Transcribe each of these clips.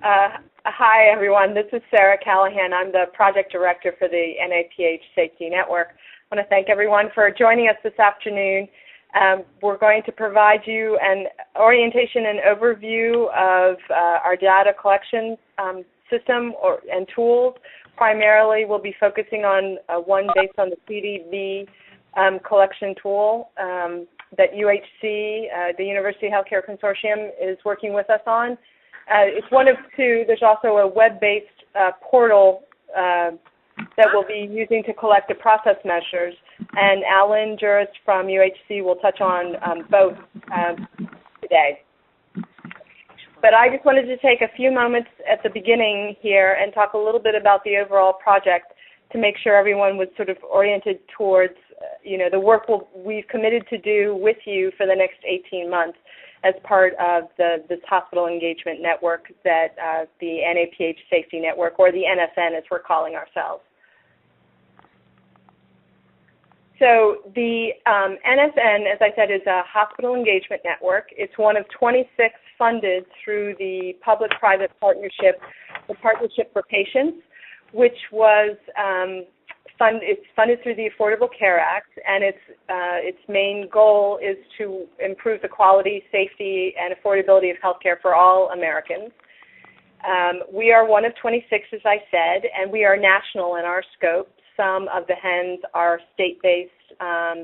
Hi, everyone. This is Sarah Callahan. I'm the project director for the NAPH Safety Network. I want to thank everyone for joining us this afternoon. We're going to provide you an orientation and overview of our data collection system and tools. Primarily, we'll be focusing on one based on the CDB collection tool that UHC, the University Healthcare Consortium, is working with us on. It's one of two. There's also a web-based portal that we'll be using to collect the process measures, and Alan Juris from UHC will touch on both today. But I just wanted to take a few moments at the beginning here and talk a little bit about the overall project to make sure everyone was sort of oriented towards, the work we've committed to do with you for the next 18 months as part of this hospital engagement network that the NAPH Safety Network, or the NSN as we're calling ourselves. So the NSN, as I said, is a hospital engagement network. It's one of 26 funded through the public-private partnership, the Partnership for Patients, which was it's funded through the Affordable Care Act, and its main goal is to improve the quality, safety, and affordability of healthcare for all Americans. We are one of 26, as I said, and we are national in our scope. Some of the HENs are state-based,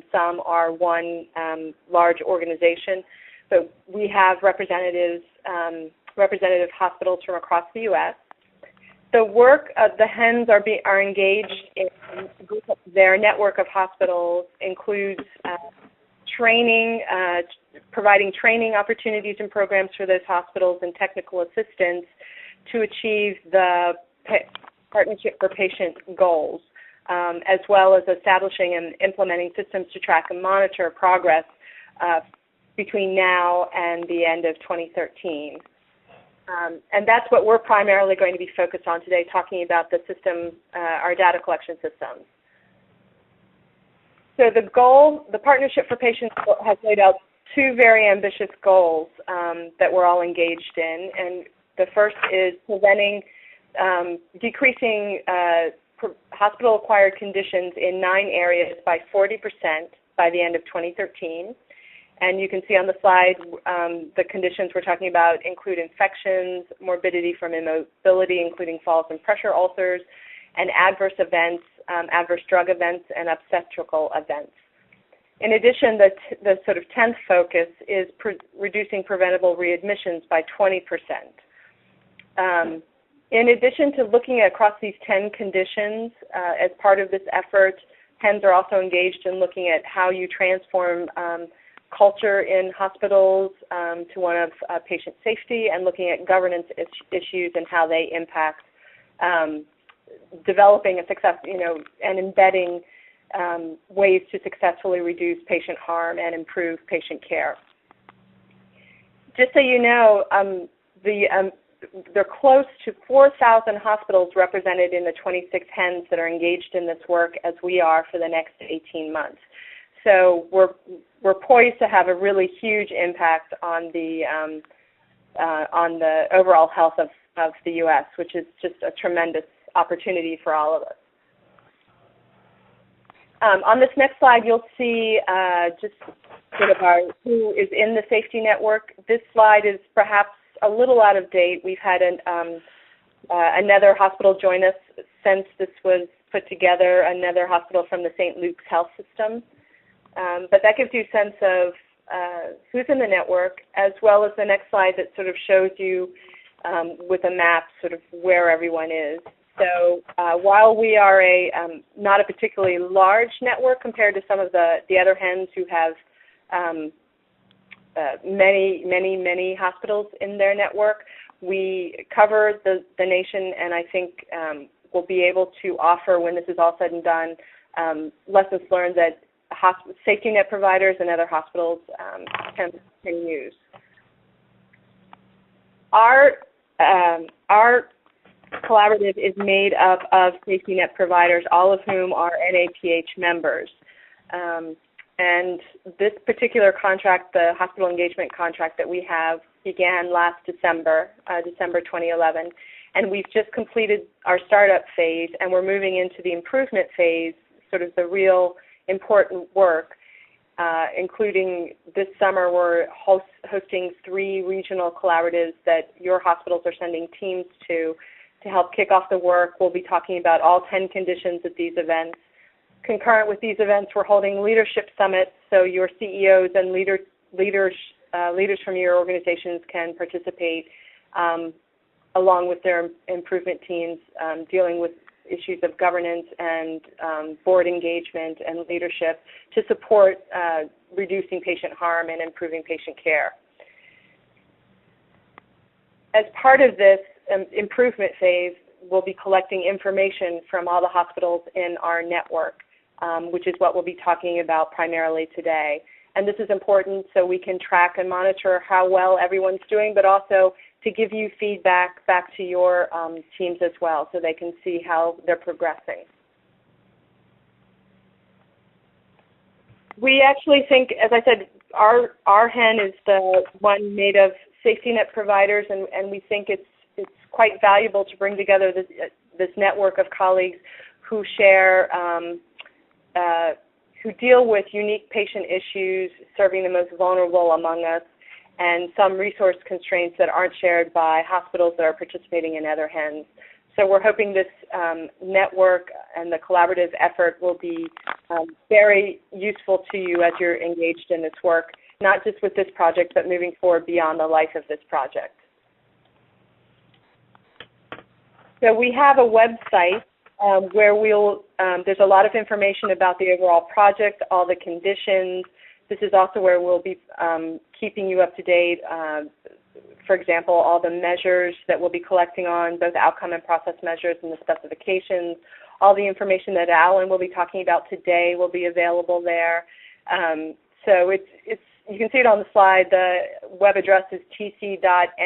some are one large organization, but we have representative hospitals from across the U.S. The work of the HENs are engaged in their network of hospitals includes training, providing training opportunities and programs for those hospitals and technical assistance to achieve the Partnership for Patient goals, as well as establishing and implementing systems to track and monitor progress between now and the end of 2013. And that's what we're primarily going to be focused on today, talking about the system, our data collection systems. So the goal, the Partnership for Patients has laid out two very ambitious goals that we're all engaged in. And the first is decreasing hospital-acquired conditions in 9 areas by 40% by the end of 2013. And you can see on the slide the conditions we're talking about include infections, morbidity from immobility, including falls and pressure ulcers, and adverse events, adverse drug events, and obstetrical events. In addition, the sort of 10th focus is reducing preventable readmissions by 20%. In addition to looking across these 10 conditions as part of this effort, HENs are also engaged in looking at how you transform culture in hospitals to one of patient safety, and looking at governance issues and how they impact developing a success, and embedding ways to successfully reduce patient harm and improve patient care. Just so you know, there are close to 4,000 hospitals represented in the 26 HENs that are engaged in this work, as we are for the next 18 months. So we're poised to have a really huge impact on the overall health of the U.S., which is just a tremendous opportunity for all of us. On this next slide, you'll see just sort of who is in the safety network. This slide is perhaps a little out of date. We've had another hospital join us since this was put together, another hospital from the St. Luke's Health System. But that gives you a sense of who's in the network, as well as the next slide that sort of shows you with a map sort of where everyone is. So while we are not a particularly large network compared to some of the other HENs who have many hospitals in their network, we cover the nation, and I think we'll be able to offer, when this is all said and done, lessons learned that safety net providers and other hospitals can use. Our collaborative is made up of safety net providers, all of whom are NAPH members. And this particular contract, the hospital engagement contract that we have began last December, December 2011. And we've just completed our startup phase, and we're moving into the improvement phase, sort of the real important work, including this summer we're hosting 3 regional collaboratives that your hospitals are sending teams to help kick off the work. We'll be talking about all 10 conditions at these events. Concurrent with these events, we're holding leadership summits, so your CEOs and leaders from your organizations can participate along with their improvement teams, dealing with issues of governance and board engagement and leadership to support reducing patient harm and improving patient care. As part of this improvement phase, we'll be collecting information from all the hospitals in our network, which is what we'll be talking about primarily today. And this is important so we can track and monitor how well everyone's doing, but also to give you feedback back to your teams as well so they can see how they're progressing. We actually think, as I said, our hen is the one made of safety net providers, and we think it's quite valuable to bring together this network of colleagues who share, who deal with unique patient issues, serving the most vulnerable among us, and some resource constraints that aren't shared by hospitals that are participating in other hens. So we're hoping this network and the collaborative effort will be very useful to you as you're engaged in this work, not just with this project, but moving forward beyond the life of this project. So we have a website where there's a lot of information about the overall project, all the conditions. This is also where we'll be keeping you up to date. For example, all the measures that we'll be collecting on, both outcome and process measures and the specifications. All the information that Alan will be talking about today will be available there. So you can see it on the slide. The web address is tc.nphhi.org.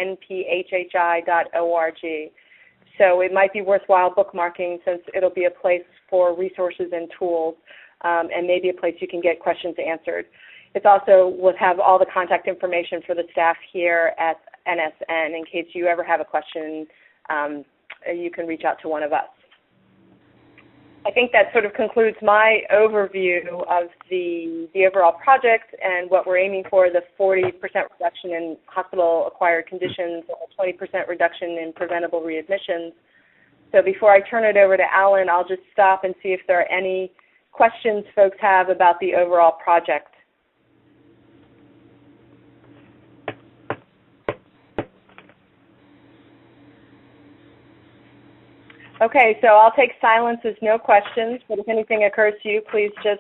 So it might be worthwhile bookmarking since it'll be a place for resources and tools, and maybe a place you can get questions answered. It's also will have all the contact information for the staff here at NSN in case you ever have a question. You can reach out to one of us. I think that sort of concludes my overview of the overall project and what we're aiming for, the 40% reduction in hospital-acquired conditions, a 20% reduction in preventable readmissions. So before I turn it over to Alan, I'll just stop and see if there are any questions folks have about the overall project. Okay, so I'll take silence as no questions, but if anything occurs to you, please just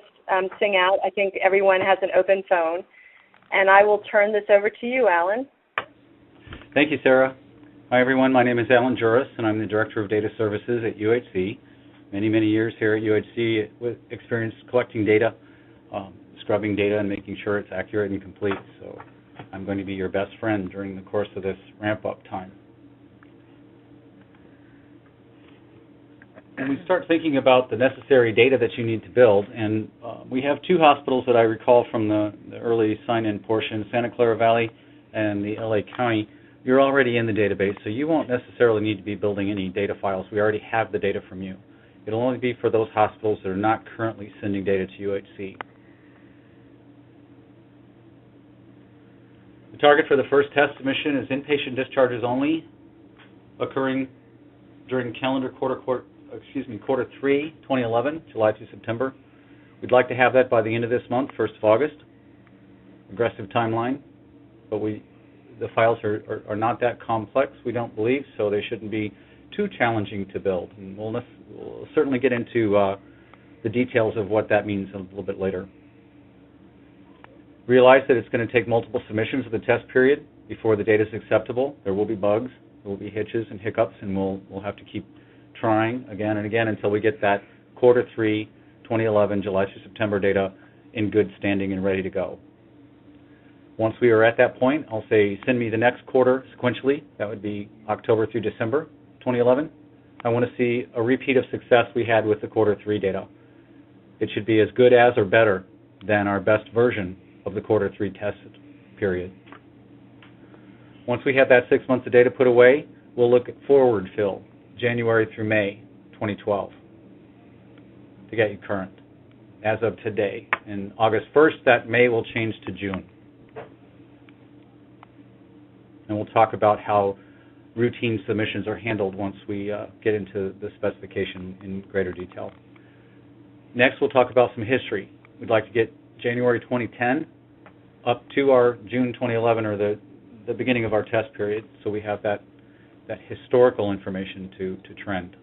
sing out. I think everyone has an open phone. And I will turn this over to you, Alan. Thank you, Sarah. Hi, everyone. My name is Alan Juris, and I'm the Director of Data Services at UHC. Many years here at UHC with experience collecting data, scrubbing data, and making sure it's accurate and complete. So I'm going to be your best friend during the course of this ramp-up time. When we start thinking about the necessary data that you need to build, and we have 2 hospitals that I recall from the early sign-in portion, Santa Clara Valley and the LA County. You're already in the database, so you won't necessarily need to be building any data files. We already have the data from you. It'll only be for those hospitals that are not currently sending data to UHC. The target for the first test submission is inpatient discharges only, occurring during calendar quarter 3, 2011, July through September. We'd like to have that by the end of this month, 1st of August. Aggressive timeline, but the files are not that complex, we don't believe, so they shouldn't be too challenging to build. And we'll certainly get into the details of what that means a little bit later. Realize that it's going to take multiple submissions of the test period before the data is acceptable. There will be bugs, there will be hitches and hiccups, and we'll have to keep trying again and again until we get that quarter 3, 2011, July through September data in good standing and ready to go. Once we are at that point, I'll say send me the next quarter sequentially. That would be October through December 2011. I want to see a repeat of success we had with the quarter 3 data. It should be as good as or better than our best version of the quarter 3 test period. Once we have that 6 months of data put away, we'll look at forward fill, January through May 2012, to get you current as of today. And August 1st, that May will change to June. And we'll talk about how routine submissions are handled once we get into the specification in greater detail. Next, we'll talk about some history. We'd like to get January 2010 up to our June 2011, or the beginning of our test period, so we have that historical information to trend.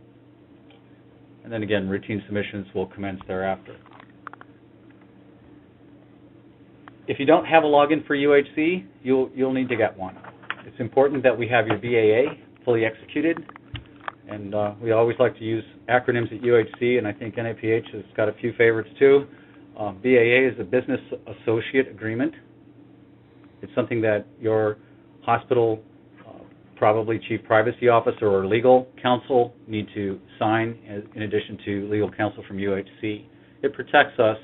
And then again, routine submissions will commence thereafter. If you don't have a login for UHC, you'll need to get one. It's important that we have your BAA fully executed, and we always like to use acronyms at UHC, and I think NAPH has got a few favorites too. BAA is a Business Associate Agreement. It's something that your hospital, probably Chief Privacy Officer or legal counsel, need to sign in addition to legal counsel from UHC. It protects us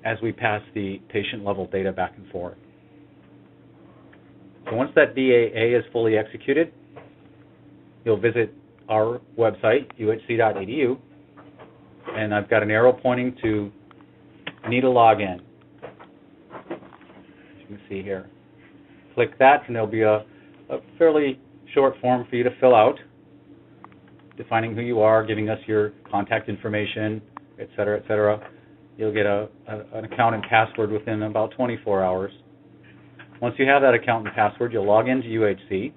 as we pass the patient-level data back and forth. So once that BAA is fully executed, you'll visit our website, uhc.edu, and I've got an arrow pointing to need a login. As you can see here. Click that, and there'll be a fairly short form for you to fill out, defining who you are, giving us your contact information, et cetera, et cetera. You'll get an account and password within about 24 hours. Once you have that account and password, you'll log into UHC,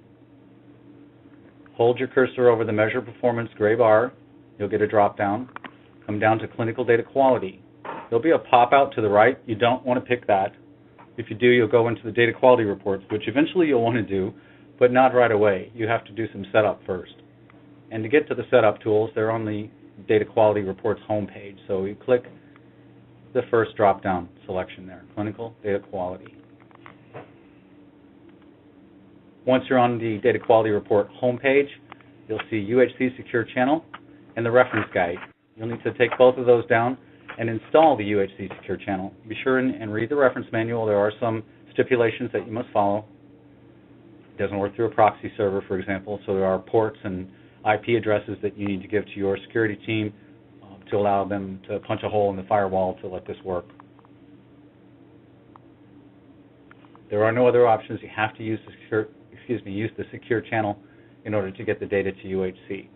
hold your cursor over the Measure Performance gray bar, you'll get a drop-down, come down to Clinical Data Quality. There'll be a pop-out to the right. You don't want to pick that. If you do, you'll go into the Data Quality Reports, which eventually you'll want to do, but not right away. You have to do some setup first. And to get to the setup tools, they're on the Data Quality Reports homepage. So you click the first drop-down selection there, Clinical Data Quality. Once you're on the Data Quality Report homepage, you'll see UHC Secure Channel and the reference guide. You'll need to take both of those down and install the UHC Secure Channel. Be sure and read the reference manual. There are some stipulations that you must follow. It doesn't work through a proxy server, for example, so there are ports and IP addresses that you need to give to your security team to allow them to punch a hole in the firewall to let this work. There are no other options. You have to use the secure channel in order to get the data to UHC.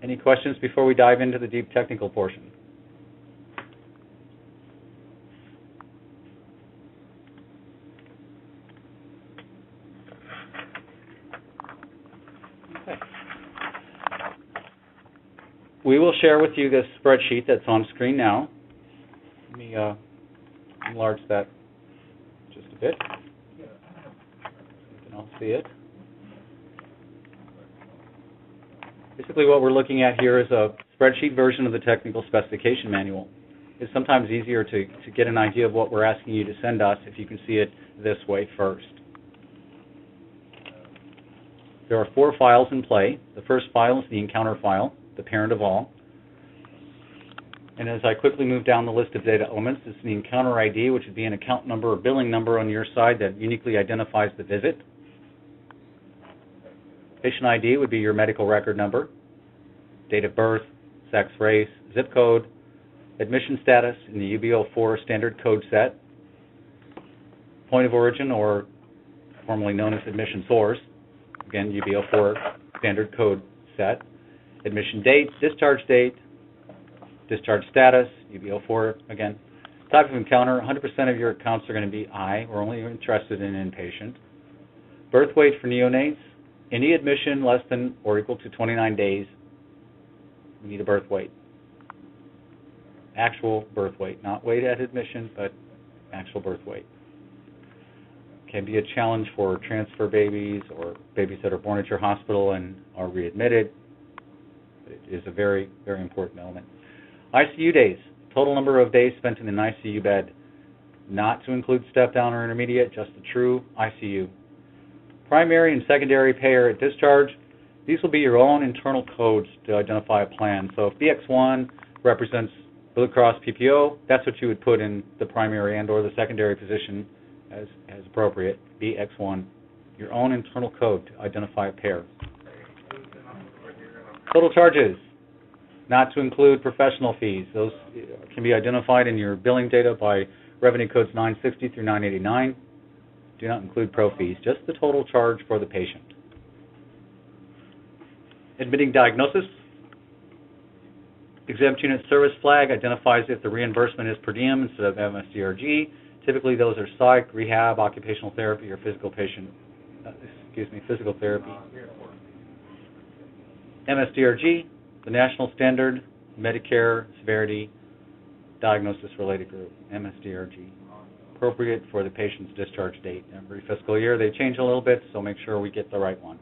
Any questions before we dive into the deep technical portion? Okay. We will share with you this spreadsheet that's on screen now. Let me enlarge that just a bit. You can all see it. Basically what we're looking at here is a spreadsheet version of the technical specification manual. It's sometimes easier to get an idea of what we're asking you to send us if you can see it this way first. There are 4 files in play. The first file is the encounter file, the parent of all. And as I quickly move down the list of data elements, it's the encounter ID, which would be an account number or billing number on your side that uniquely identifies the visit. Patient ID would be your medical record number, date of birth, sex, race, zip code, admission status in the UB04 standard code set, point of origin, or formerly known as admission source, again, UB04 standard code set, admission date, discharge status, UB04 again. Type of encounter, 100% of your accounts are going to be I. We're only interested in inpatient. Birth weight for neonates, any admission less than or equal to 29 days, we need a birth weight. Actual birth weight, not weight at admission, but actual birth weight. Can be a challenge for transfer babies or babies that are born at your hospital and are readmitted. It is a very, very important element. ICU days, total number of days spent in an ICU bed, not to include step-down or intermediate, just the true ICU. Primary and secondary payer at discharge, these will be your own internal codes to identify a plan. So if BX1 represents Blue Cross PPO, that's what you would put in the primary and or the secondary position as appropriate, BX1, your own internal code to identify a pair. Total charges, not to include professional fees. Those can be identified in your billing data by revenue codes 960 through 989. Do not include pro fees, just the total charge for the patient. Admitting diagnosis. Exempt unit service flag identifies if the reimbursement is per diem instead of Ms-Drg. Typically, those are psych, rehab, occupational therapy, or physical therapy. Ms-Drg, the national standard Medicare severity diagnosis-related group, Ms-Drg, appropriate for the patient's discharge date. Every fiscal year they change a little bit, so make sure we get the right one.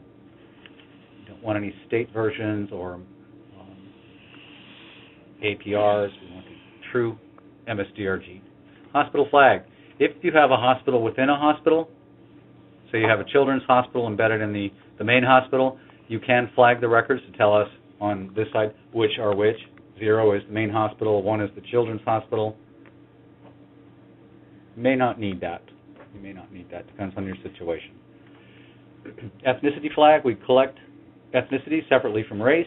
We don't want any state versions or APRs. We want the true Ms-Drg. Hospital flag. If you have a hospital within a hospital, so you have a children's hospital embedded in the main hospital, you can flag the records to tell us on this side which are which. 0 is the main hospital, 1 is the children's hospital. You may not need that. You may not need that. Depends on your situation. Ethnicity flag. We collect ethnicity separately from race.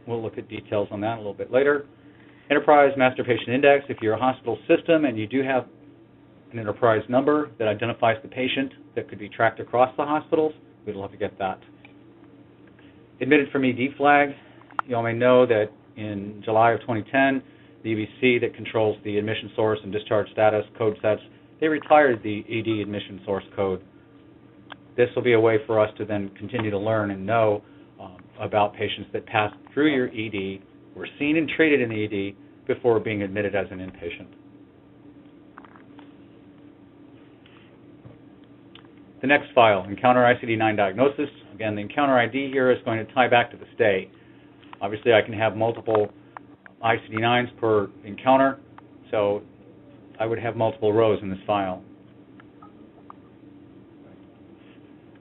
We'll look at details on that a little bit later. Enterprise Master Patient Index. If you're a hospital system and you do have an enterprise number that identifies the patient that could be tracked across the hospitals, we'd love to get that. Admitted from ED flag. You all may know that in July of 2010, the EBC that controls the admission source and discharge status code sets, they retired the ED admission source code. This will be a way for us to then continue to learn and know about patients that passed through your ED, were seen and treated in the ED before being admitted as an inpatient. The next file, Encounter ICD-9 Diagnosis. Again, the Encounter ID here is going to tie back to the stay. Obviously, I can have multiple ICD-9s per encounter, so I would have multiple rows in this file.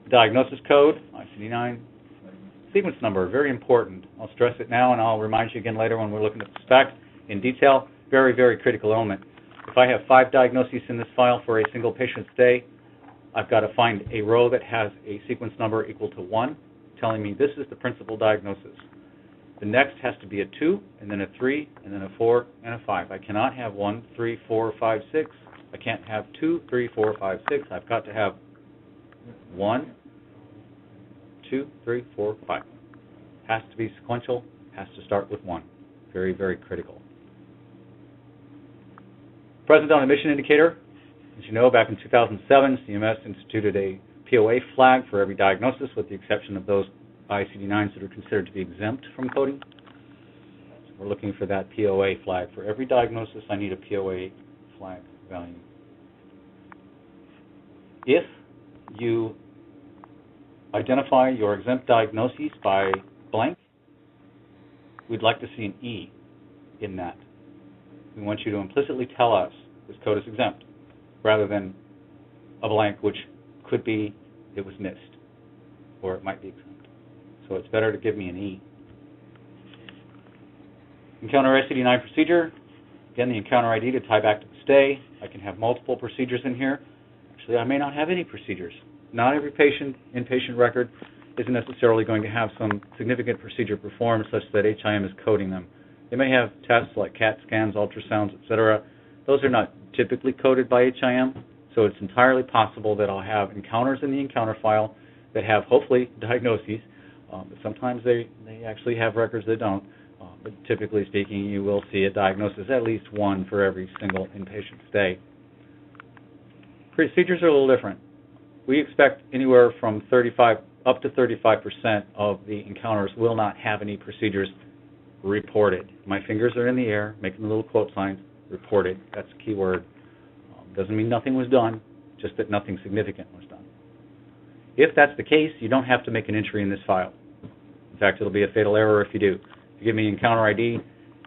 Diagnosis code, ICD-9. Sequence number, very important. I'll stress it now, and I'll remind you again later when we're looking at the spec in detail. Very, very critical element. If I have 5 diagnoses in this file for a single patient stay, I've got to find a row that has a sequence number equal to 1, telling me this is the principal diagnosis. The next has to be a 2, and then a 3, and then a 4, and a 5. I cannot have 1, 3, 4, 5, 6. I can't have 2, 3, 4, 5, 6. I've got to have 1, 2, 3, 4, 5. Has to be sequential, has to start with 1. Very, very critical. Present on admission indicator. As you know, back in 2007, CMS instituted a POA flag for every diagnosis, with the exception of those ICD-9s that are considered to be exempt from coding. So we're looking for that POA flag. For every diagnosis, I need a POA flag value. If you identify your exempt diagnoses by blank, we'd like to see an E in that. We want you to implicitly tell us this code is exempt, rather than a blank, which could be it was missed, or it might be exempt. So it's better to give me an E. Encounter ICD-9 procedure. Again, the encounter ID to tie back to the stay. I can have multiple procedures in here. Actually, I may not have any procedures. Not every patient inpatient record isn't necessarily going to have some significant procedure performed such that HIM is coding them. They may have tests like CAT scans, ultrasounds, etc. Those are not typically coded by HIM, so it's entirely possible that I'll have encounters in the encounter file that have, hopefully, diagnoses. But sometimes they actually have records that don't. But typically speaking, you will see a diagnosis, at least one for every single inpatient stay. Procedures are a little different. We expect anywhere from 35 up to 35% of the encounters will not have any procedures reported. My fingers are in the air, making the little quote signs, reported. That's the key word. Doesn't mean nothing was done, just that nothing significant was done. If that's the case, you don't have to make an entry in this file. In fact, it'll be a fatal error if you do. If you give me encounter ID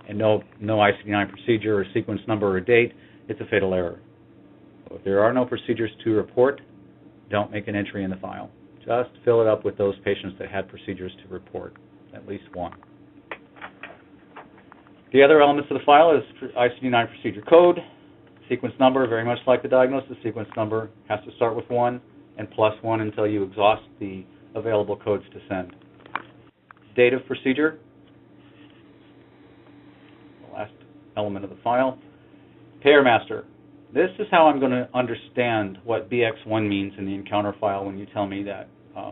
and no ICD-9 procedure or sequence number or date, it's a fatal error. So if there are no procedures to report, don't make an entry in the file. Just fill it up with those patients that had procedures to report, at least one. The other elements of the file is ICD-9 procedure code, sequence number, very much like the diagnosis. Sequence number has to start with 1 and +1 until you exhaust the available codes to send. Date of procedure, the last element of the file. Payer master. This is how I'm going to understand what BX1 means in the encounter file when you tell me that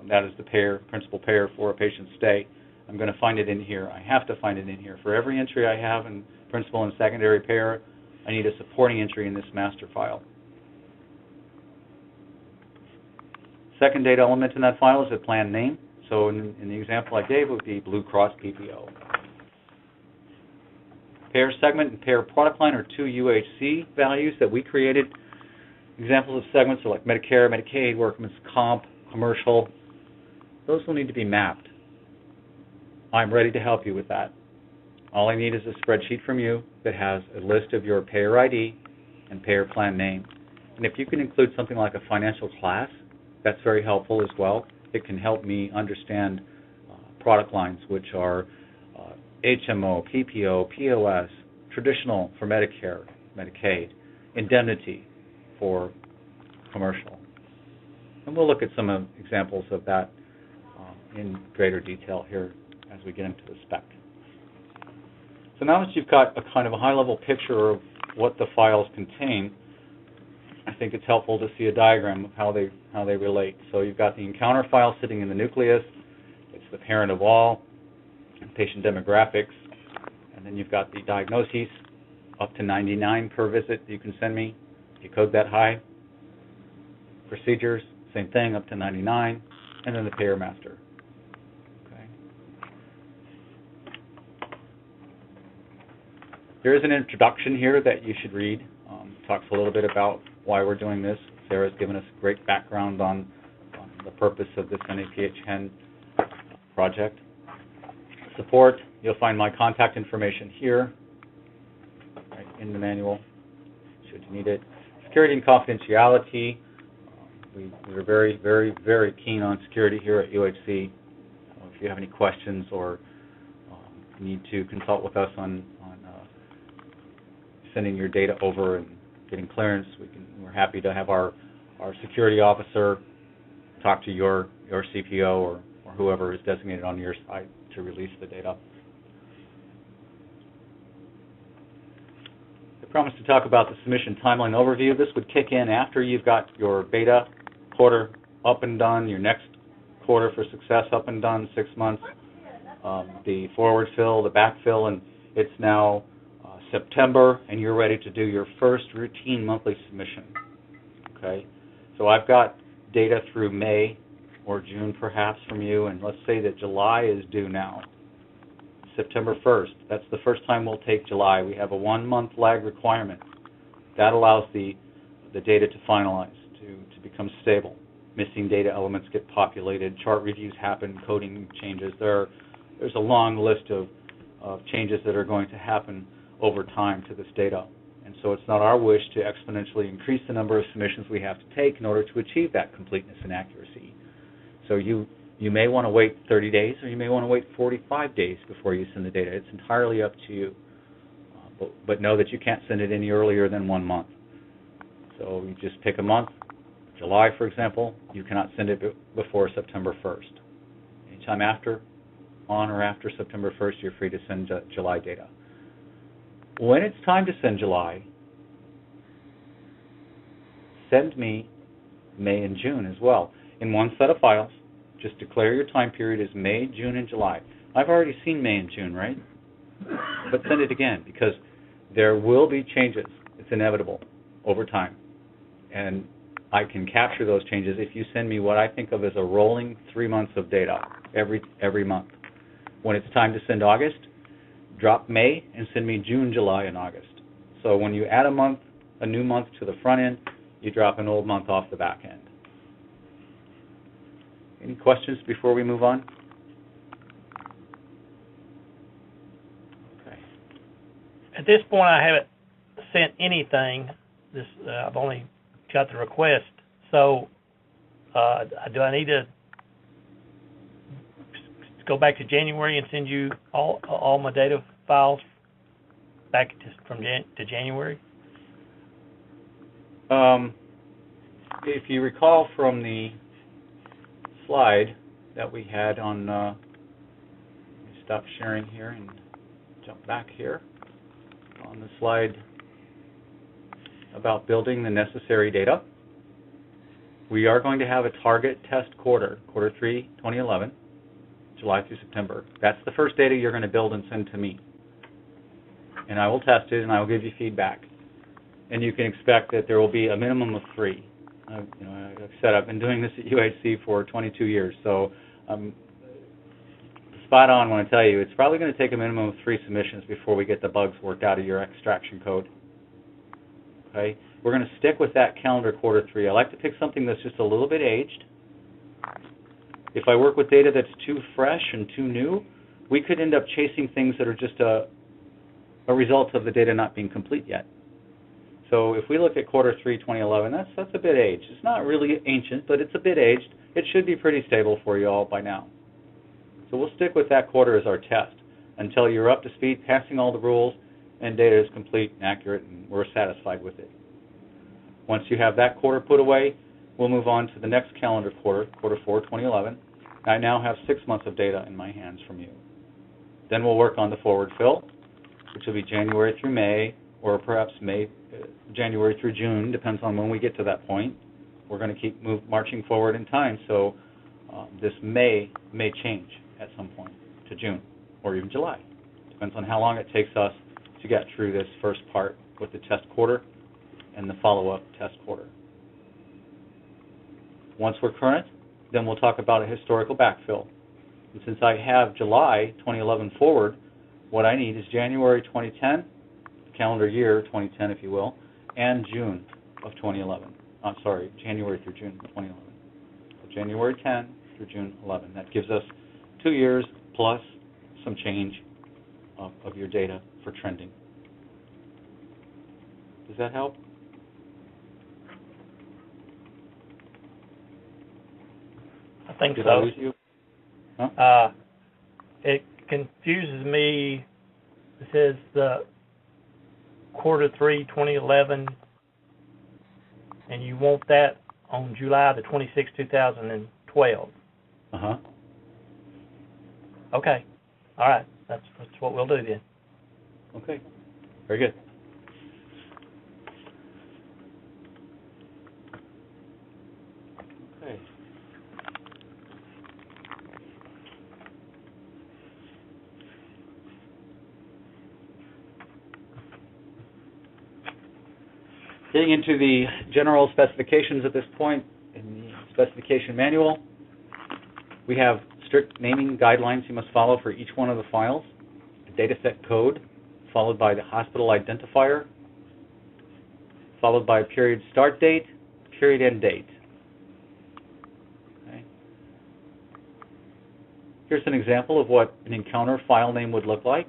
that is the payer, principal payer for a patient's stay. I'm going to find it in here. I have to find it in here. For every entry I have in principal and secondary payer, I need a supporting entry in this master file. Second data element in that file is a plan name. So in the example I gave, it would be Blue Cross PPO. Payer segment and payer product line are two UHC values that we created. Examples of segments are like Medicare, Medicaid, workman's comp, commercial. Those will need to be mapped. I'm ready to help you with that. All I need is a spreadsheet from you that has a list of your payer ID and payer plan name. And if you can include something like a financial class, that's very helpful as well. It can help me understand product lines, which are HMO, PPO, POS, traditional for Medicare, Medicaid, indemnity for commercial. And we'll look at some examples of that in greater detail here as we get into the spec. So now that you've got a kind of a high-level picture of what the files contain, I think it's helpful to see a diagram of how they relate. So you've got the encounter file sitting in the nucleus. It's the parent of all, patient demographics, and then you've got the diagnoses up to 99 per visit you can send me. You code that high. Procedures, same thing, up to 99, and then the payer master. Okay. There is an introduction here that you should read. Talks a little bit about why we're doing this. Sarah's given us great background on the purpose of this NAPH project. Support, you'll find my contact information here, right in the manual, should you need it. Security and confidentiality, we're very, very, very keen on security here at UHC. If you have any questions or need to consult with us on sending your data over and getting clearance, we're happy to have our security officer talk to your CPO or whoever is designated on your side to release the data. I promised to talk about the submission timeline overview. This would kick in after you've got your beta quarter up and done, your next quarter for success up and done, 6 months, the forward fill, the backfill, and it's now September, and you're ready to do your first routine monthly submission. Okay, so I've got data through May or June perhaps from you, and let's say that July is due now. September 1st, that's the first time we'll take July. We have a 1-month lag requirement. That allows the data to finalize, to become stable. Missing data elements get populated, chart reviews happen, coding changes. There's a long list of changes that are going to happen over time to this data. And so it's not our wish to exponentially increase the number of submissions we have to take in order to achieve that completeness and accuracy. So you may want to wait 30 days or you may want to wait 45 days before you send the data. It's entirely up to you. But know that you can't send it any earlier than 1 month. So you just pick a month. July, for example, you cannot send it before September 1st. Anytime on or after September 1st, you're free to send July data. When it's time to send July, send me May and June as well. In one set of files, just declare your time period as May, June, and July. I've already seen May and June, right? But send it again, because there will be changes. It's inevitable over time. And I can capture those changes if you send me what I think of as a rolling 3 months of data every month. When it's time to send August, drop May and send me June, July, and August. So when you add a new month to the front end, you drop an old month off the back end. Any questions before we move on? Okay. At this point, I haven't sent anything. I've only got the request. So do I need to go back to January and send you all my data files back to January? If you recall from the slide that we had on, let me stop sharing here and jump back here. On the slide about building the necessary data, we are going to have a target test quarter 3, 2011, July through September. That's the first data you're going to build and send to me. And I will test it and I will give you feedback. And you can expect that there will be a minimum of 3. I've been doing this at UHC for 22 years, so I'm spot on when I tell you it's probably going to take a minimum of 3 submissions before we get the bugs worked out of your extraction code. Okay, we're going to stick with that calendar quarter 3. I like to pick something that's just a little bit aged. If I work with data that's too fresh and too new, we could end up chasing things that are just a result of the data not being complete yet. So if we look at quarter 3, 2011, that's a bit aged. It's not really ancient, but it's a bit aged. It should be pretty stable for you all by now. So we'll stick with that quarter as our test until you're up to speed, passing all the rules, and data is complete and accurate, and we're satisfied with it. Once you have that quarter put away, we'll move on to the next calendar quarter, quarter 4, 2011. I now have 6 months of data in my hands from you. Then we'll work on the forward fill, which will be January through May, or perhaps January through June, depends on when we get to that point. We're going to keep marching forward in time, so this may change at some point to June or even July. Depends on how long it takes us to get through this first part with the test quarter and the follow-up test quarter. Once we're current, then we'll talk about a historical backfill. And since I have July 2011 forward, what I need is January 2010, calendar year 2010 if you will, and June of 2011. I'm sorry, January through June 2011. So January 10 through June 11. That gives us 2 years plus some change of your data for trending. Does that help? I think Did so. I lose you? Huh? It confuses me. It says the quarter 3, 2011, and you want that on July the 26th, 2012. Uh-huh. Okay. All right. That's what we'll do then. Okay. Very good. Okay. Getting into the general specifications at this point in the specification manual, we have strict naming guidelines you must follow for each one of the files, a data set code, followed by the hospital identifier, followed by a period start date, period end date. Okay. Here's an example of what an encounter file name would look like.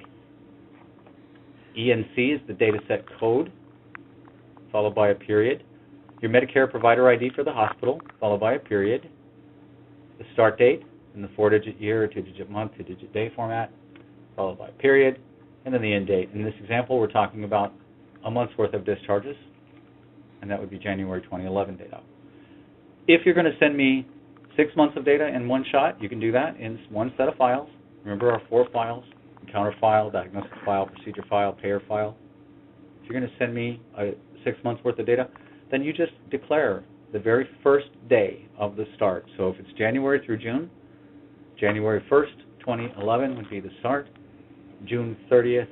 ENC is the data set code, followed by a period. Your Medicare provider ID for the hospital, followed by a period. The start date in the 4-digit year, 2-digit month, 2-digit day format, followed by a period, and then the end date. In this example, we're talking about a month's worth of discharges, and that would be January 2011 data. If you're going to send me 6 months of data in one shot, you can do that in one set of files. Remember our 4 files: encounter file, diagnosis file, procedure file, payer file. If you're going to send me 6 months worth of data, then you just declare the very first day of the start. So if it's January through June, January 1st, 2011 would be the start. June 30th,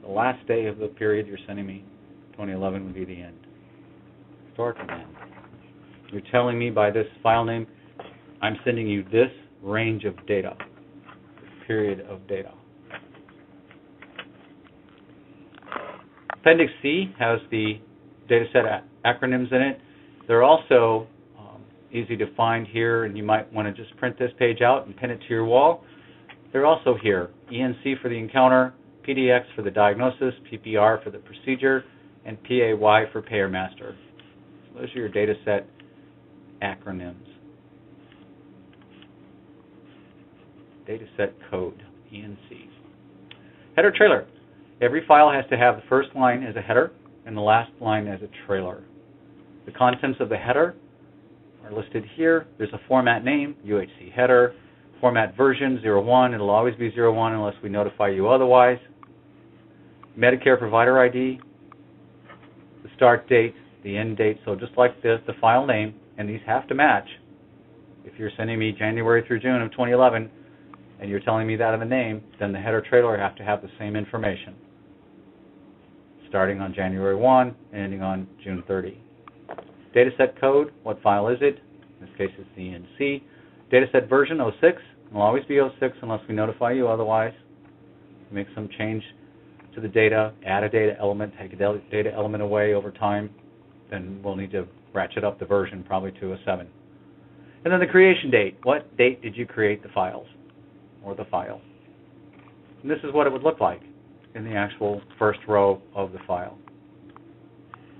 the last day of the period you're sending me, 2011 would be the end. Start and end. You're telling me by this file name, I'm sending you this range of data, this period of data. Appendix C has the dataset acronyms in it. They're also easy to find here, and you might want to just print this page out and pin it to your wall. They're also here: ENC for the encounter, PDX for the diagnosis, PPR for the procedure, and PAY for payer master. So those are your dataset acronyms. Dataset code, ENC. Header trailer. Every file has to have the first line as a header and the last line as a trailer. The contents of the header are listed here. There's a format name, UHC header, format version 01. It'll always be 01 unless we notify you otherwise. Medicare provider ID, the start date, the end date. So just like the file name, and these have to match. If you're sending me January through June of 2011 and you're telling me that in the name, then the header trailer have to have the same information, starting on January 1 and ending on June 30. Dataset code, what file is it? In this case, it's the ENC. Dataset version 06. It'll always be 06 unless we notify you otherwise. Make some change to the data, add a data element, take a data element away over time, then we'll need to ratchet up the version probably to a 7. And then the creation date. What date did you create the files or the file? And this is what it would look like in the actual first row of the file.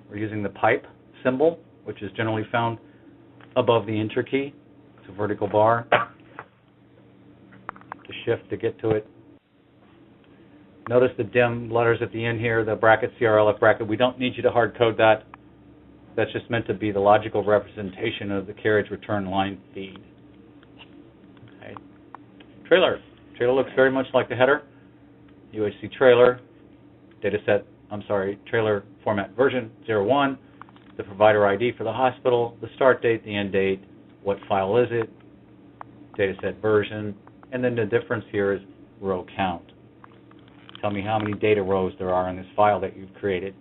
We're using the pipe symbol, which is generally found above the enter key. It's a vertical bar. To shift to get to it. Notice the dim letters at the end here, the bracket, CRLF bracket. We don't need you to hard code that. That's just meant to be the logical representation of the carriage return line feed. Okay. Trailer. Trailer looks very much like the header. UHC trailer, trailer format version 01, the provider ID for the hospital, the start date, the end date, what file is it, dataset version, and then the difference here is row count. Tell me how many data rows there are in this file that you've created.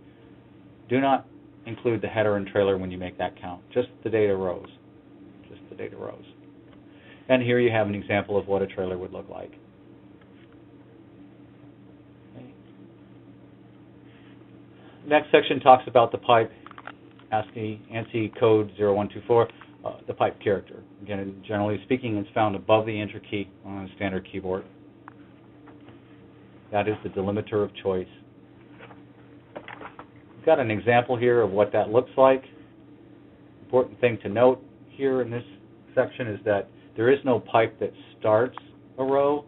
Do not include the header and trailer when you make that count, just the data rows. Just the data rows. And here you have an example of what a trailer would look like. Next section talks about the pipe, ANSI code 0124, the pipe character. Again, generally speaking, it's found above the enter key on a standard keyboard. That is the delimiter of choice. We've got an example here of what that looks like. Important thing to note here in this section is that there is no pipe that starts a row.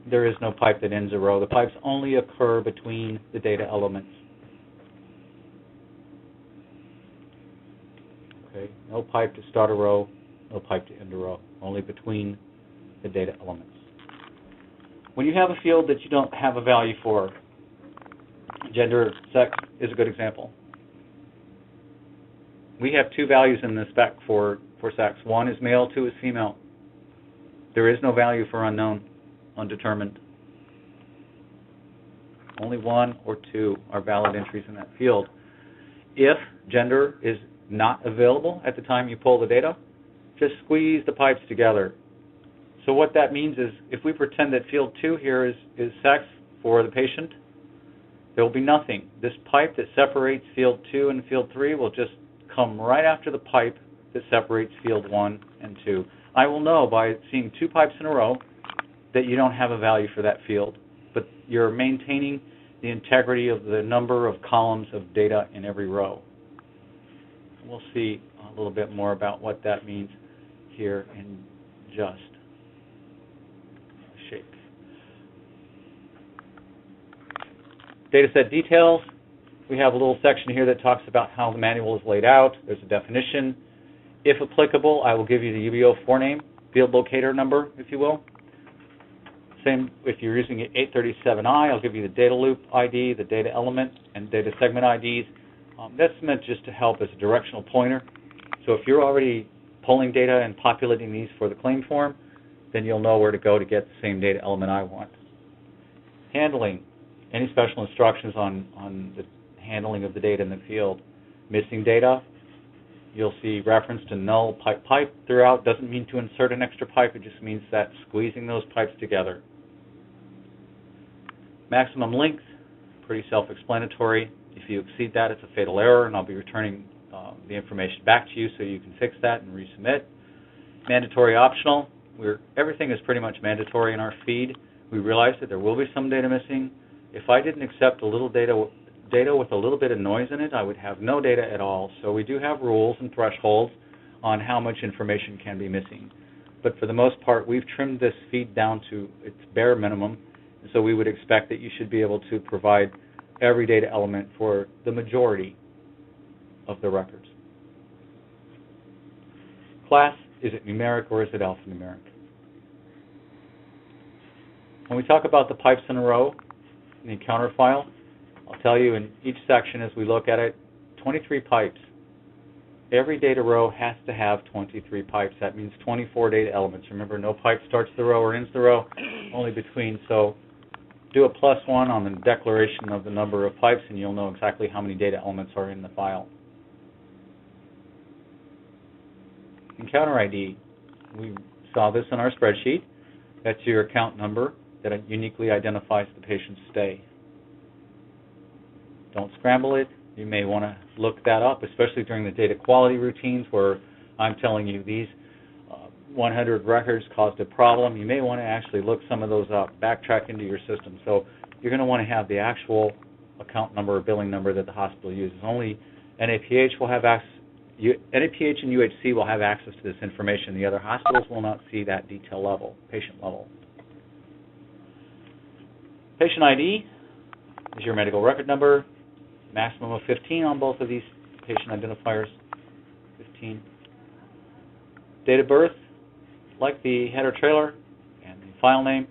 There is no pipe that ends a row. The pipes only occur between the data elements. Okay, no pipe to start a row, no pipe to end a row, only between the data elements. When you have a field that you don't have a value for, gender, sex is a good example. We have two values in the spec for sex. One is male, two is female. There is no value for unknown, undetermined. Only one or two are valid entries in that field. If gender is not available at the time you pull the data, just squeeze the pipes together. So what that means is if we pretend that field 2 here is sex for the patient, there will be nothing. This pipe that separates field 2 and field 3 will just come right after the pipe that separates field 1 and 2. I will know by seeing two pipes in a row that you don't have a value for that field, but you're maintaining the integrity of the number of columns of data in every row. We'll see a little bit more about what that means here in just a shake. Dataset details. We have a little section here that talks about how the manual is laid out. There's a definition. If applicable, I will give you the UBO forename, field locator number, if you will. Same if you're using 837I, I'll give you the data loop ID, the data element, and data segment IDs. That's meant just to help as a directional pointer. So if you're already pulling data and populating these for the claim form, then you'll know where to go to get the same data element I want. Handling. Any special instructions on the handling of the data in the field. Missing data, you'll see reference to null pipe throughout. Doesn't mean to insert an extra pipe, it just means that squeezing those pipes together. Maximum length, pretty self-explanatory. If you exceed that, it's a fatal error, and I'll be returning the information back to you so you can fix that and resubmit. Mandatory optional, everything is pretty much mandatory in our feed. We realize that there will be some data missing. If I didn't accept a little data with a little bit of noise in it, I would have no data at all. So we do have rules and thresholds on how much information can be missing. But for the most part, we've trimmed this feed down to its bare minimum, So we would expect that you should be able to provide every data element for the majority of the records. Class, is it numeric or is it alphanumeric? When we talk about the pipes in a row in the encounter file, I'll tell you in each section as we look at it, 23 pipes. Every data row has to have 23 pipes. That means 24 data elements. Remember, no pipe starts the row or ends the row, only between. So do a +1 on the declaration of the number of pipes, and you'll know exactly how many data elements are in the file. Encounter ID, we saw this in our spreadsheet. That's your account number that uniquely identifies the patient's stay. Don't scramble it. You may want to look that up, especially during the data quality routines where I'm telling you these 100 records caused a problem. You may want to actually look some of those up, backtrack into your system. So you're going to want to have the actual account number or billing number that the hospital uses. Only NAPH will have access. NAPH and UHC will have access to this information. The other hospitals will not see that detail level, patient level. Patient ID is your medical record number. Maximum of 15 on both of these patient identifiers, 15. Date of birth, like the header trailer, and the file name,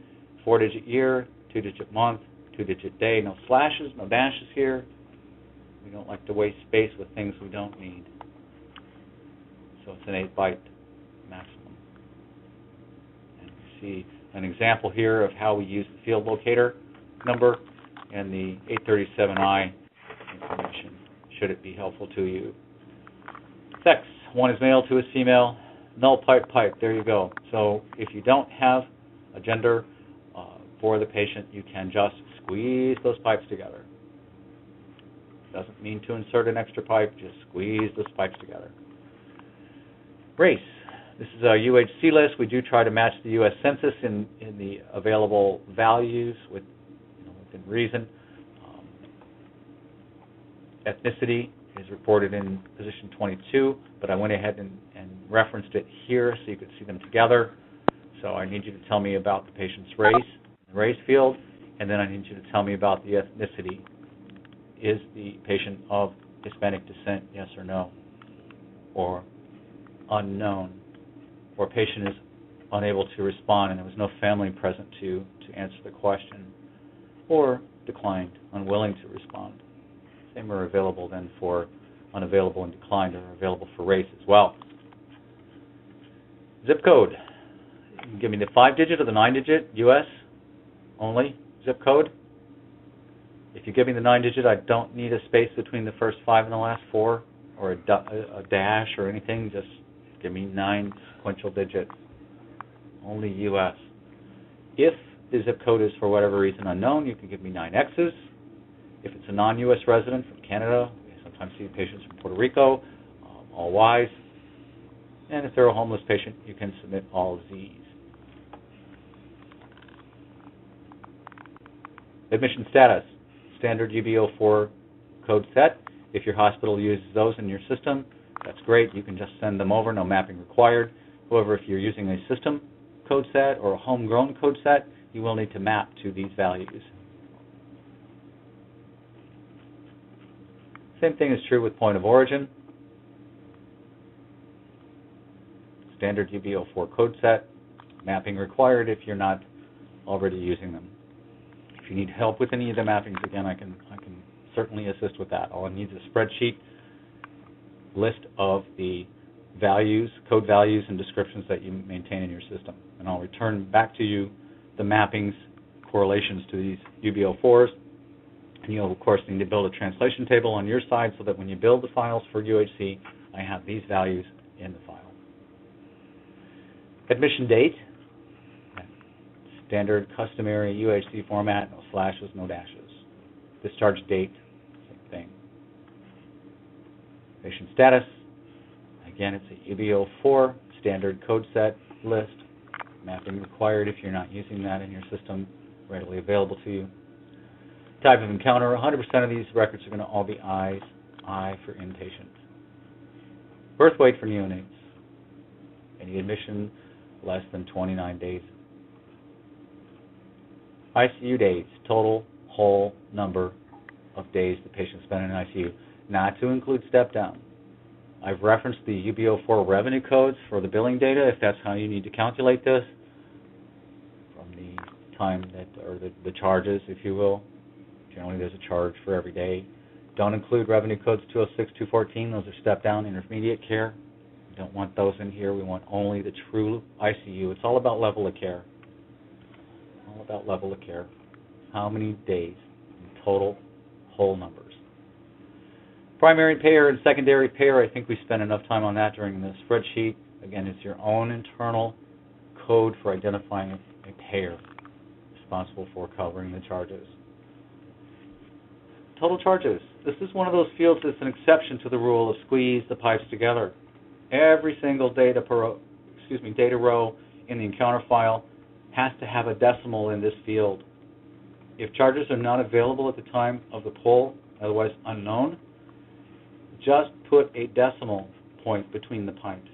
4-digit year, 2-digit month, 2-digit day, no slashes, no dashes here. We don't like to waste space with things we don't need. So it's an 8-byte maximum. And we see an example here of how we use the field locator number and the 837I information, should it be helpful to you. Sex, one is male, two is female, null pipe, there you go. So if you don't have a gender for the patient, you can just squeeze those pipes together. Doesn't mean to insert an extra pipe, just squeeze those pipes together. Race, this is a UHC list. We do try to match the U.S. Census in the available values within reason. Ethnicity is reported in position 22, but I went ahead and referenced it here so you could see them together. So I need you to tell me about the patient's race, the race field, and then I need you to tell me about the ethnicity. Is the patient of Hispanic descent, yes or no? Or unknown? Or patient is unable to respond and there was no family present to answer the question? Or declined, unwilling to respond? Same are available then for unavailable and declined, or available for race as well. Zip code. You can give me the 5-digit or the 9-digit U.S. only zip code. If you give me the 9-digit, I don't need a space between the first 5 and the last 4, or a dash or anything. Just give me 9 sequential digits. Only U.S. If the zip code is for whatever reason unknown, you can give me 9 X's. If it's a non-U.S. resident from Canada, we sometimes see patients from Puerto Rico, all Y's. And if they're a homeless patient, you can submit all Z's. Admission status, standard UB04 code set. If your hospital uses those in your system, that's great. You can just send them over, no mapping required. However, if you're using a system code set or a homegrown code set, you will need to map to these values. Same thing is true with point of origin. Standard UB04 code set, mapping required if you're not already using them. If you need help with any of the mappings, again, I can certainly assist with that. All I need is a spreadsheet list of the values, code values, and descriptions that you maintain in your system. And I'll return back to you the mappings, correlations to these UB04s. And you'll, of course, need to build a translation table on your side so that when you build the files for UHC, I have these values in the file. Admission date, standard customary UHC format, no slashes, no dashes. Discharge date, same thing. Patient status, again, it's a UB04 standard code set list. Mapping required if you're not using that in your system, readily available to you. Type of encounter, 100% of these records are going to all be I for inpatient. Birth weight for neonates. Any admission less than 29 days. ICU days, total whole number of days the patient spent in ICU, not to include step down. I've referenced the UB04 revenue codes for the billing data, if that's how you need to calculate this, from the time that, or the charges, if you will. Generally, there's a charge for every day. Don't include revenue codes 206, 214. Those are step down intermediate care. We don't want those in here. We want only the true ICU. It's all about level of care. All about level of care. How many days in total whole numbers. Primary payer and secondary payer, I think we spent enough time on that during the spreadsheet. Again, it's your own internal code for identifying a payer responsible for covering the charges. Total charges. This is one of those fields that's an exception to the rule of squeeze the pipes together. Every single data row in the encounter file has to have a decimal in this field. If charges are not available at the time of the pull, otherwise unknown, just put a decimal point between the pipes.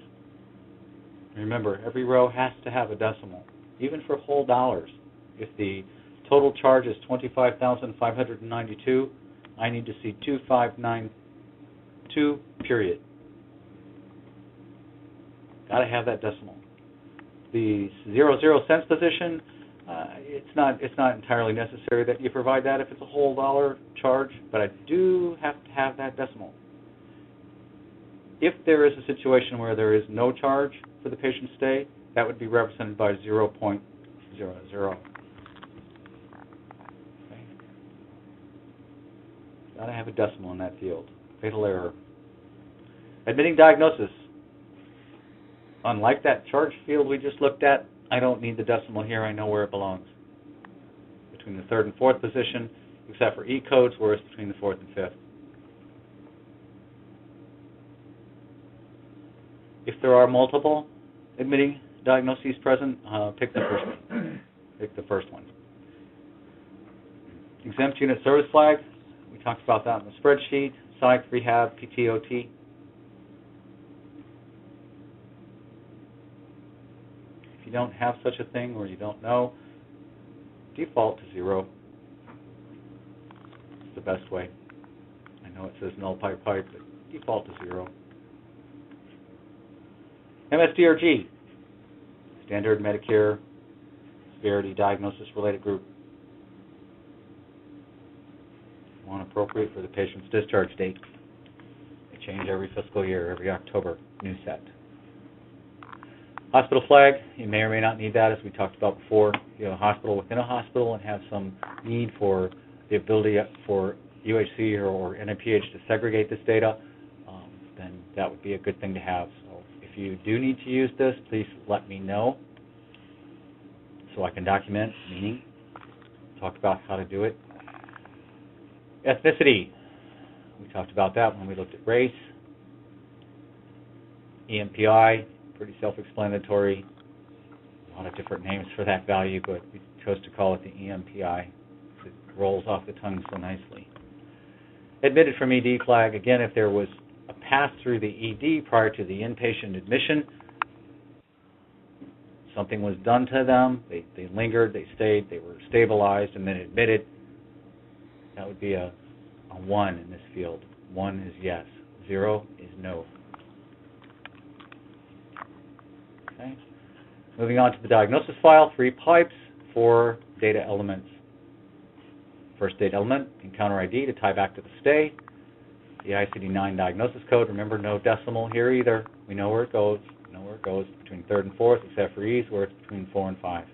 Remember, every row has to have a decimal, even for whole dollars. If the total charge is $25,592, I need to see 2592, period. Got to have that decimal. The 00 cents position, it's not entirely necessary that you provide that if it's a whole dollar charge, but I do have to have that decimal. If there is a situation where there is no charge for the patient's stay, that would be represented by 0.00. Okay. Got to have a decimal in that field. Fatal error. Admitting diagnosis. Unlike that charge field we just looked at, I don't need the decimal here. I know where it belongs. Between the third and fourth position, except for E codes, where it's between the fourth and fifth. If there are multiple admitting diagnoses present, pick the first one. Pick the first one. Exempt unit service flag. We talked about that in the spreadsheet. Psych, rehab, PTOT. If you don't have such a thing or you don't know, default to 0. It's the best way. I know it says null pipe, but default to 0. Ms-Drg, Standard Medicare Severity Diagnosis Related Group. One appropriate for the patient's discharge date. They change every fiscal year, every October, new set. Hospital flag, you may or may not need that, as we talked about before. If you have a hospital within a hospital and have some need for the ability for UHC or NAPH to segregate this data, then that would be a good thing to have. So if you do need to use this, please let me know so I can document meaning, talk about how to do it. Ethnicity, we talked about that when we looked at race. EMPI, pretty self-explanatory. A lot of different names for that value, but we chose to call it the EMPI. It rolls off the tongue so nicely. Admitted from ED flag, again, if there was a pass through the ED prior to the inpatient admission, something was done to them, they lingered, they stayed, they were stabilized, and then admitted, that would be a 1 in this field. 1 is yes, 0 is no. Okay. Moving on to the diagnosis file, 3 pipes, 4 data elements. First data element, encounter ID to tie back to the stay. The ICD-9 diagnosis code, remember no decimal here either. We know where it goes. We know where it goes between third and fourth, except for E's where it's between 4 and 5.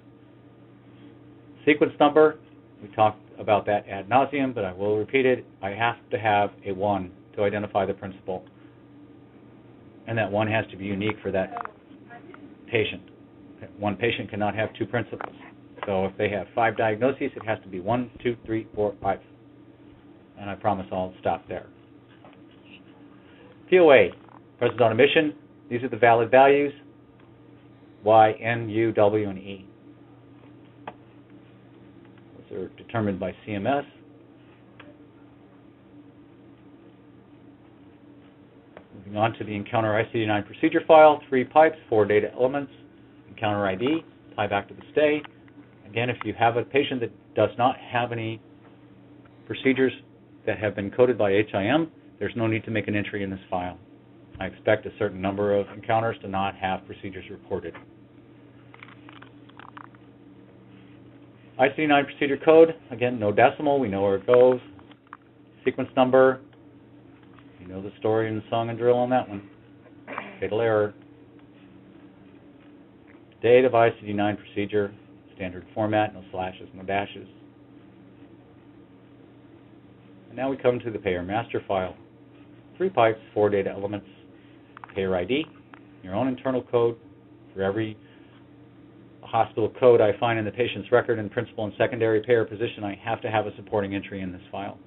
Sequence number, we talked about that ad nauseum, but I will repeat it. I have to have a 1 to identify the principal. And that 1 has to be unique for that patient. One patient cannot have 2 principals. So if they have 5 diagnoses, it has to be 1, 2, 3, 4, 5. And I promise I'll stop there. POA, presence on admission. These are the valid values, Y, N, U, W, and E. Those are determined by CMS. Moving on to the Encounter ICD-9 procedure file, 3 pipes, 4 data elements, Encounter ID, tie back to the stay. Again, if you have a patient that does not have any procedures that have been coded by HIM, there's no need to make an entry in this file. I expect a certain number of encounters to not have procedures reported. ICD-9 procedure code, again, no decimal, we know where it goes. Sequence number, you know the story and the song and drill on that one. Fatal error. Date of ICD-9 procedure, standard format, no slashes, no dashes. And now we come to the payer master file. 3 pipes, 4 data elements, payer ID, your own internal code. For every hospital code I find in the patient's record and principal and secondary payer position, I have to have a supporting entry in this file.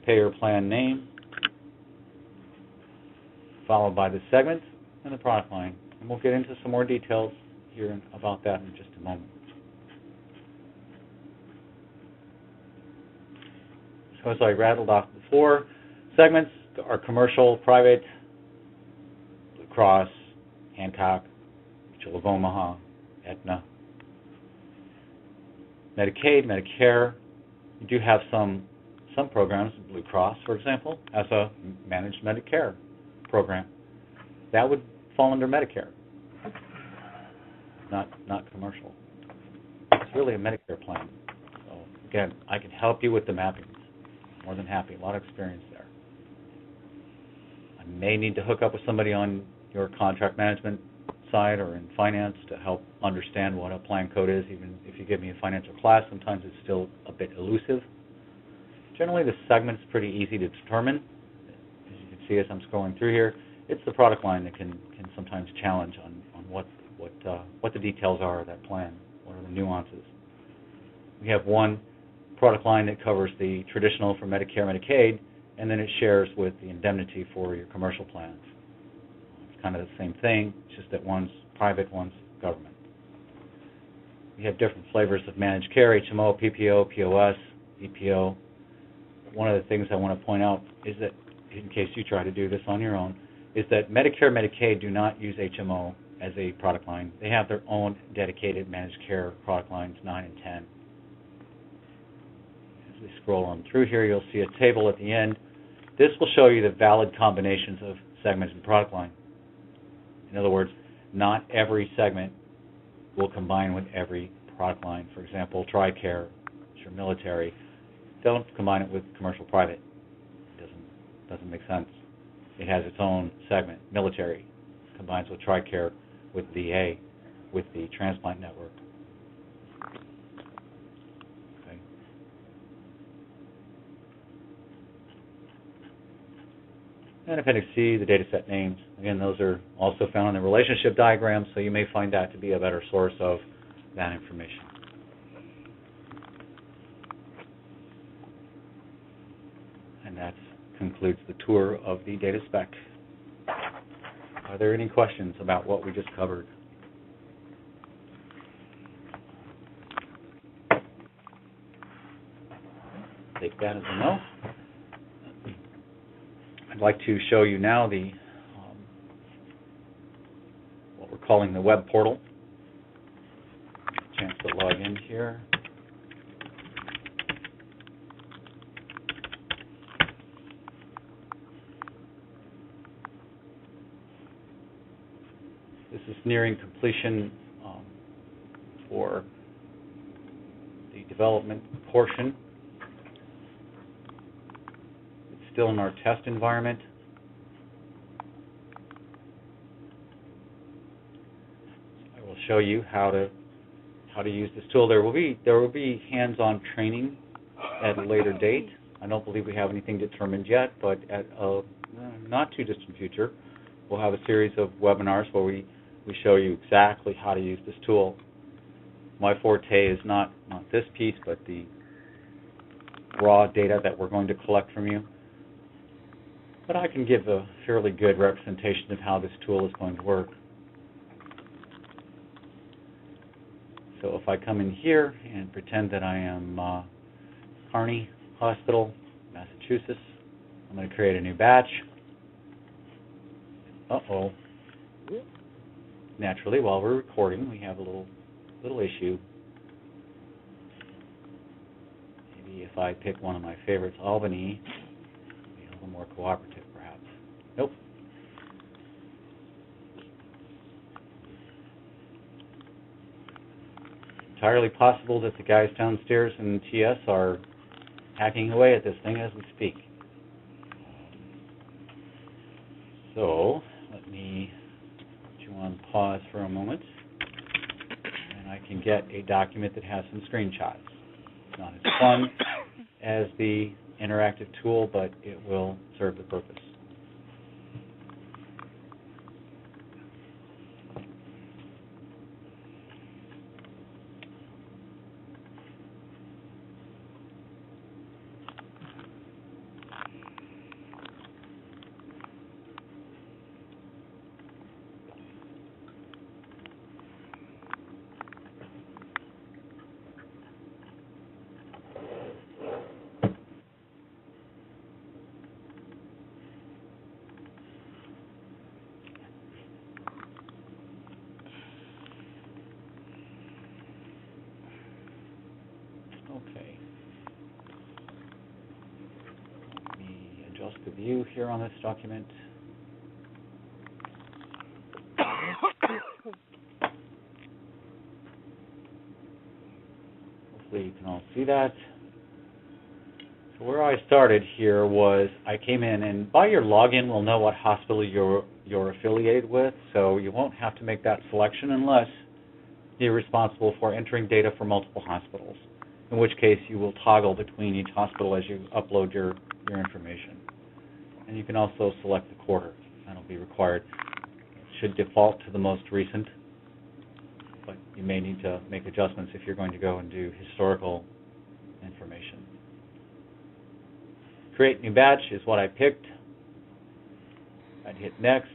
Payer plan name, followed by the segment and the product line. And we'll get into some more details here about that in just a moment. So as I rattled off before, segments are commercial, private, Blue Cross, Hancock, Mutual of Omaha, Aetna. Medicaid, Medicare, you do have some programs, Blue Cross, for example, as a managed Medicare program. That would fall under Medicare, not commercial. It's really a Medicare plan. So again, I can help you with the mappings. More than happy, a lot of experience there. I may need to hook up with somebody on your contract management side or in finance to help understand what a plan code is. Even if you give me a financial class, sometimes it's still a bit elusive. Generally, the segment's pretty easy to determine. As you can see as I'm scrolling through here, it's the product line that can sometimes challenge on what the details are of that plan, what are the nuances. We have one product line that covers the traditional for Medicare Medicaid, and then it shares with the indemnity for your commercial plans. It's kind of the same thing, it's just that one's private, one's government. We have different flavors of managed care, HMO, PPO, POS, EPO. One of the things I want to point out is that, in case you try to do this on your own, is that Medicare Medicaid do not use HMO as a product line. They have their own dedicated managed care product lines, 9 and 10. As we scroll on through here, you'll see a table at the end. This will show you the valid combinations of segments and product line. In other words, not every segment will combine with every product line. For example, TRICARE, your military, don't combine it with commercial private. It doesn't make sense. It has its own segment. Military combines with TRICARE, with VA, with the transplant network. Okay. And Appendix C, the data set names. Again, those are also found in the relationship diagram, so you may find that to be a better source of that information. And that concludes the tour of the data spec. Are there any questions about what we just covered? Take that as a no. I'd like to show you now the what we're calling the web portal. Chance to log in here. This is nearing completion for the development portion. It's still in our test environment. I will show you how to use this tool. There will be hands-on training at a later date. I don't believe we have anything determined yet, but at a not too distant future, we'll have a series of webinars where we show you exactly how to use this tool. My forte is not this piece, but the raw data that we're going to collect from you. But I can give a fairly good representation of how this tool is going to work. So if I come in here and pretend that I am Kearney Hospital, Massachusetts, I'm going to create a new batch. Uh-oh. naturally, while we're recording, we have a little issue. Maybe if I pick one of my favorites, Albany, be a little more cooperative, perhaps. Nope. Entirely possible that the guys downstairs in TS are hacking away at this thing as we speak. So let me put you on pause for a moment, and I can get a document that has some screenshots. It's not as fun as the interactive tool, but it will serve the purpose. Okay. Let me adjust the view here on this document. Hopefully you can all see that. So where I started here was I came in, and by your login we'll know what hospital you're affiliated with, so you won't have to make that selection unless you're responsible for entering data for multiple hospitals, in which case you will toggle between each hospital as you upload your information. And you can also select the quarter. That'll be required. It should default to the most recent, but you may need to make adjustments if you're going to go and do historical information. Create new batch is what I picked. I'd hit next.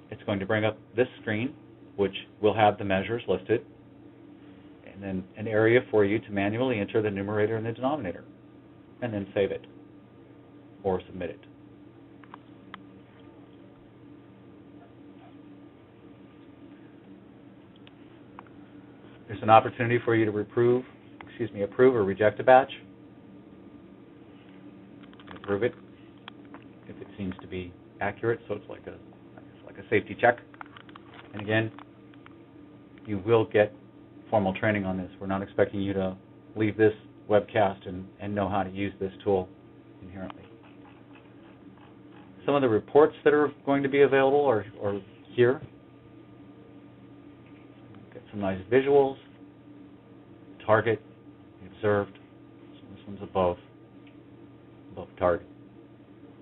It's going to bring up this screen, which will have the measures listed, and then an area for you to manually enter the numerator and the denominator, and then save it or submit it. There's an opportunity for you to approve or reject a batch. Approve it if it seems to be accurate, so it's like a safety check. And again, you will get formal training on this. We're not expecting you to leave this webcast and know how to use this tool inherently. Some of the reports that are going to be available are here. Get some nice visuals. Target, observed. So this one's above target.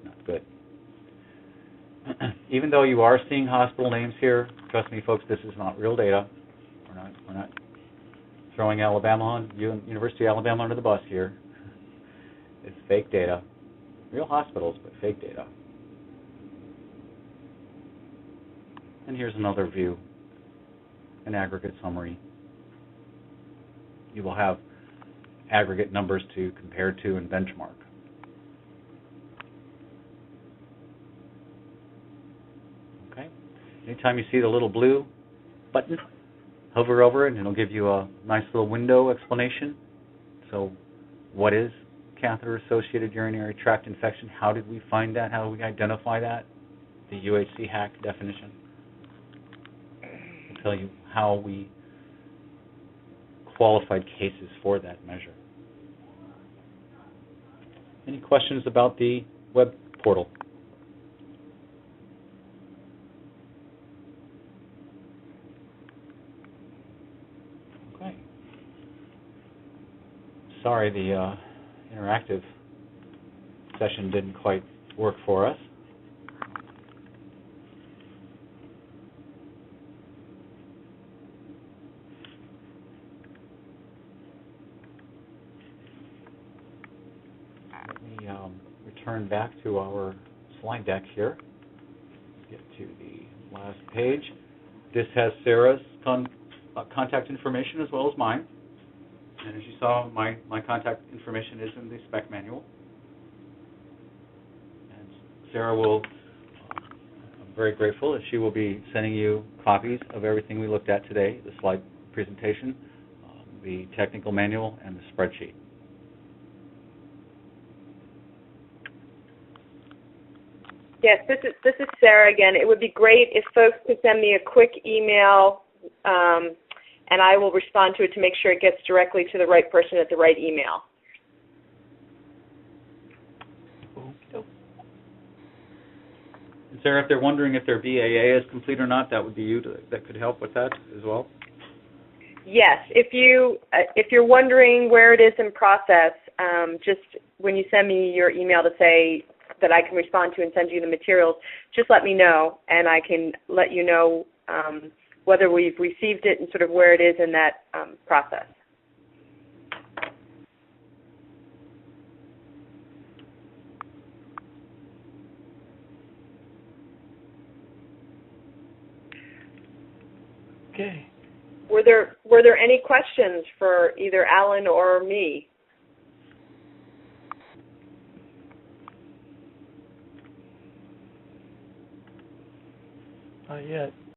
Not good. Even though you are seeing hospital names here, trust me, folks, this is not real data. We're not throwing University of Alabama under the bus here. It's fake data. Real hospitals, but fake data. And here's another view, an aggregate summary. You will have aggregate numbers to compare to and benchmark. Okay. Anytime you see the little blue button, hover over it and it'll give you a nice little window explanation. So what is catheter-associated urinary tract infection? How did we find that? How do we identify that? The UHC hack definition. I'll tell you how we qualified cases for that measure. Any questions about the web portal? Okay. Sorry, the interactive session didn't quite work for us. Return back to our slide deck here. Get to the last page. This has Sarah's contact information as well as mine. And as you saw, my contact information is in the spec manual. And Sarah will very grateful that she will be sending you copies of everything we looked at today, the slide presentation, the technical manual, and the spreadsheet. Yes, this is Sarah again. It would be great if folks could send me a quick email, and I will respond to it to make sure it gets directly to the right person at the right email. And Sarah, if they're wondering if their BAA is complete or not, that would be you that could help with that as well? Yes, if you're wondering where it is in process, just when you send me your email to say that I can respond to and send you the materials, just let me know, and I can let you know whether we've received it and sort of where it is in that process. Okay. Were there any questions for either Alan or me? Not yet.